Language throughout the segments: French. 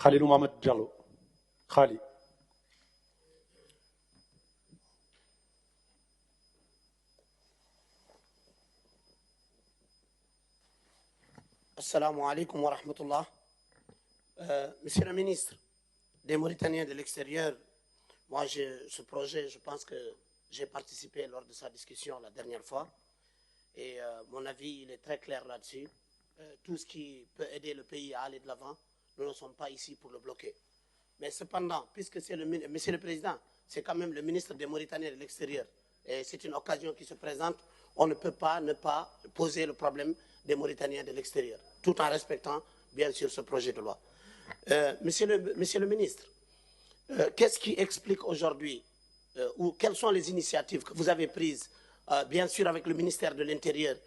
Khalilou Mohamed Diallo. Khali. Assalamu alaikum wa rahmatullah. Monsieur le ministre des Mauritaniens de l'extérieur, moi, ce projet, je pense que j'ai participé lors de sa discussion la dernière fois. Et mon avis, il est très clair là-dessus. Tout ce qui peut aider le pays à aller de l'avant, nous ne sommes pas ici pour le bloquer. Mais cependant, puisque c'est Monsieur le Président, c'est quand même le ministre des Mauritaniens de l'extérieur, et c'est une occasion qui se présente, on ne peut pas ne pas poser le problème des Mauritaniens de l'extérieur, tout en respectant, bien sûr, ce projet de loi. Monsieur le ministre, qu'est-ce qui explique aujourd'hui, ou quelles sont les initiatives que vous avez prises, bien sûr avec le ministère de l'Intérieur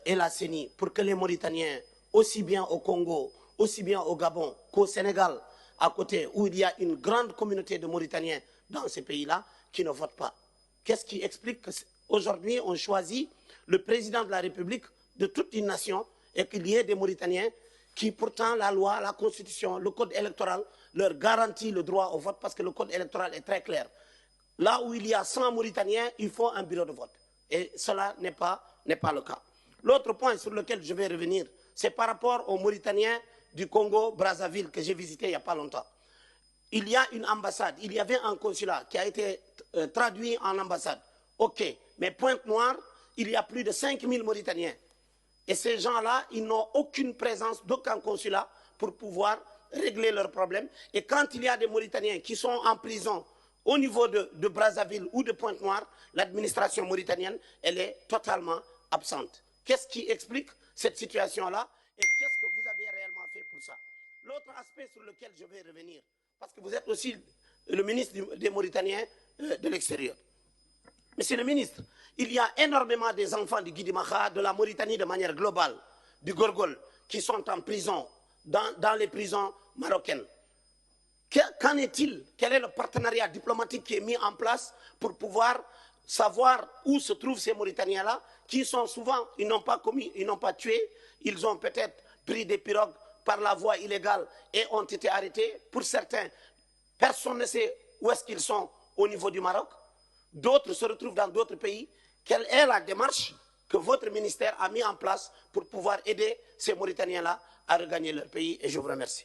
et la CENI, pour que les Mauritaniens, aussi bien au Congo, aussi bien au Gabon qu'au Sénégal, à côté, où il y a une grande communauté de Mauritaniens dans ces pays-là, qui ne votent pas? Qu'est-ce qui explique qu'aujourd'hui, on choisit le président de la République de toute une nation et qu'il y ait des Mauritaniens qui, pourtant, la loi, la Constitution, le Code électoral leur garantit le droit au vote parce que le Code électoral est très clair. Là où il y a 100 Mauritaniens, il faut un bureau de vote. Et cela n'est pas le cas. L'autre point sur lequel je vais revenir, c'est par rapport aux Mauritaniens du Congo-Brazzaville que j'ai visité il n'y a pas longtemps. Il y a une ambassade, il y avait un consulat qui a été traduit en ambassade. OK, mais Pointe-Noire, il y a plus de 5000 Mauritaniens. Et ces gens-là, ils n'ont aucune présence d'aucun consulat pour pouvoir régler leurs problèmes. Et quand il y a des Mauritaniens qui sont en prison au niveau de Brazzaville ou de Pointe-Noire, l'administration mauritanienne, elle est totalement absente. Qu'est-ce qui explique cette situation-là et qu'est-ce que vous avez réellement fait pour ça? L'autre aspect sur lequel je vais revenir, parce que vous êtes aussi le ministre des Mauritaniens de l'extérieur. Monsieur le ministre, il y a énormément des enfants du Guidimacha, de la Mauritanie de manière globale, du Gorgol, qui sont en prison, dans les prisons marocaines. Qu'en est-il? Quel est le partenariat diplomatique qui est mis en place pour pouvoir savoir où se trouvent ces Mauritaniens-là, qui sont souvent, ils n'ont pas commis, ils n'ont pas tué, ils ont peut-être pris des pirogues par la voie illégale et ont été arrêtés. Pour certains, personne ne sait où est-ce qu'ils sont au niveau du Maroc. D'autres se retrouvent dans d'autres pays. Quelle est la démarche que votre ministère a mis en place pour pouvoir aider ces Mauritaniens-là à regagner leur pays? Et je vous remercie.